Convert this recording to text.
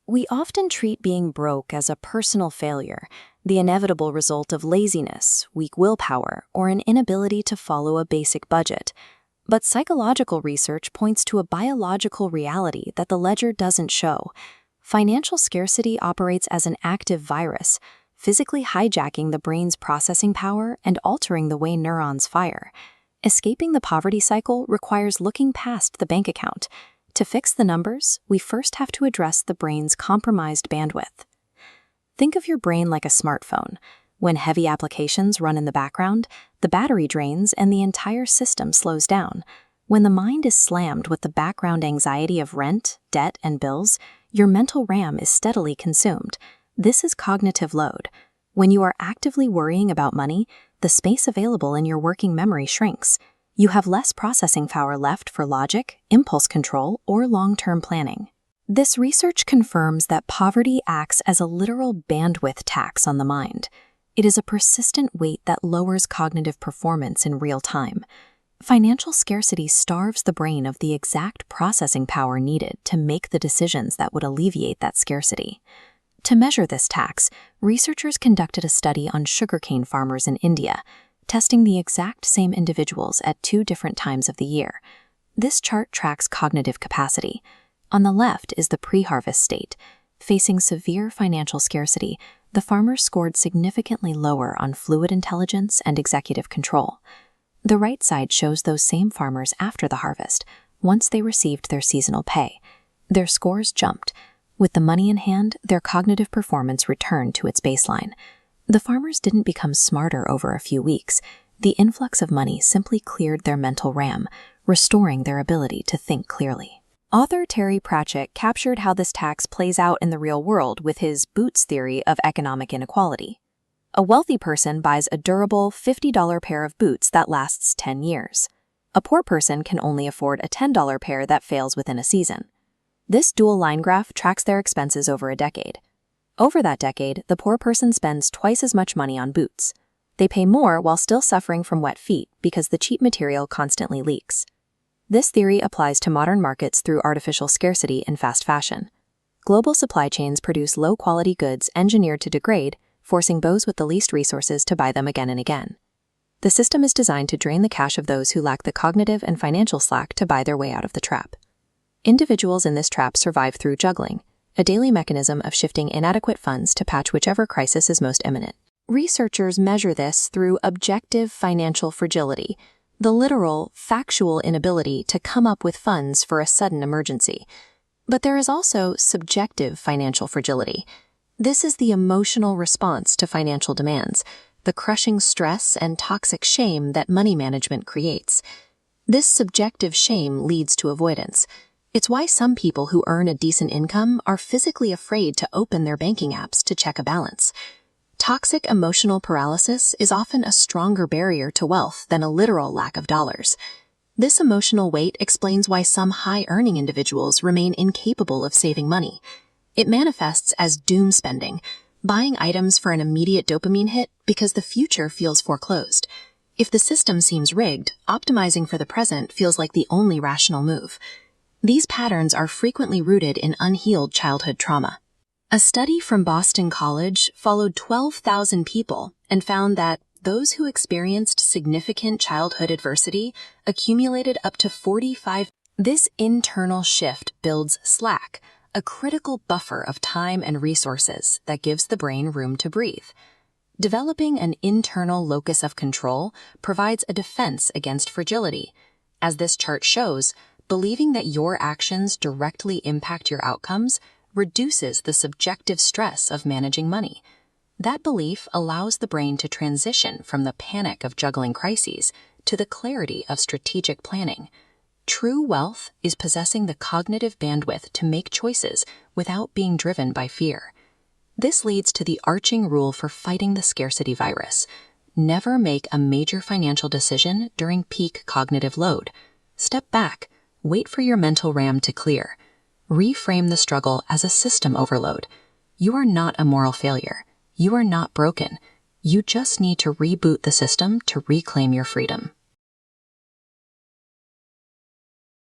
We often treat being broke as a personal failure, the inevitable result of laziness, weak willpower, or an inability to follow a basic budget. But psychological research points to a biological reality that the ledger doesn't show. Financial scarcity operates as an active virus, physically hijacking the brain's processing power and altering the way neurons fire. Escaping the poverty cycle requires looking past the bank account. To fix the numbers, we first have to address the brain's compromised bandwidth. Think of your brain like a smartphone. When heavy applications run in the background, the battery drains and the entire system slows down. When the mind is slammed with the background anxiety of rent, debt, and bills, your mental RAM is steadily consumed. This is cognitive load. When you are actively worrying about money, the space available in your working memory shrinks. You have less processing power left for logic, impulse control, or long-term planning. This research confirms that poverty acts as a literal bandwidth tax on the mind. It is a persistent weight that lowers cognitive performance in real time. Financial scarcity starves the brain of the exact processing power needed to make the decisions that would alleviate that scarcity. To measure this tax, researchers conducted a study on sugarcane farmers in India, testing the exact same individuals at 2 different times of the year. This chart tracks cognitive capacity. On the left is the pre-harvest state. Facing severe financial scarcity, the farmers scored significantly lower on fluid intelligence and executive control. The right side shows those same farmers after the harvest, once they received their seasonal pay. Their scores jumped. With the money in hand, their cognitive performance returned to its baseline. The farmers didn't become smarter over a few weeks. The influx of money simply cleared their mental RAM, restoring their ability to think clearly. Author Terry Pratchett captured how this tax plays out in the real world with his Boots theory of economic inequality. A wealthy person buys a durable $50 pair of boots that lasts 10 years. A poor person can only afford a $10 pair that fails within a season. This dual line graph tracks their expenses over a decade. Over that decade, the poor person spends twice as much money on boots. They pay more while still suffering from wet feet because the cheap material constantly leaks. This theory applies to modern markets through artificial scarcity and fast fashion. Global supply chains produce low-quality goods engineered to degrade, forcing those with the least resources to buy them again and again. The system is designed to drain the cash of those who lack the cognitive and financial slack to buy their way out of the trap. Individuals in this trap survive through juggling, a daily mechanism of shifting inadequate funds to patch whichever crisis is most imminent. Researchers measure this through objective financial fragility, the literal, factual inability to come up with funds for a sudden emergency. But there is also subjective financial fragility. This is the emotional response to financial demands, the crushing stress and toxic shame that money management creates. This subjective shame leads to avoidance. It's why some people who earn a decent income are physically afraid to open their banking apps to check a balance. Toxic emotional paralysis is often a stronger barrier to wealth than a literal lack of dollars. This emotional weight explains why some high-earning individuals remain incapable of saving money. It manifests as doom spending, buying items for an immediate dopamine hit because the future feels foreclosed. If the system seems rigged, optimizing for the present feels like the only rational move. These patterns are frequently rooted in unhealed childhood trauma. A study from Boston College followed 12,000 people and found that those who experienced significant childhood adversity accumulated up to 45. This internal shift builds slack, a critical buffer of time and resources that gives the brain room to breathe. Developing an internal locus of control provides a defense against fragility. As this chart shows, believing that your actions directly impact your outcomes reduces the subjective stress of managing money. That belief allows the brain to transition from the panic of juggling crises to the clarity of strategic planning. True wealth is possessing the cognitive bandwidth to make choices without being driven by fear. This leads to the arching rule for fighting the scarcity virus. Never make a major financial decision during peak cognitive load. Step back, wait for your mental RAM to clear. Reframe the struggle as a system overload. You are not a moral failure. You are not broken. You just need to reboot the system to reclaim your freedom.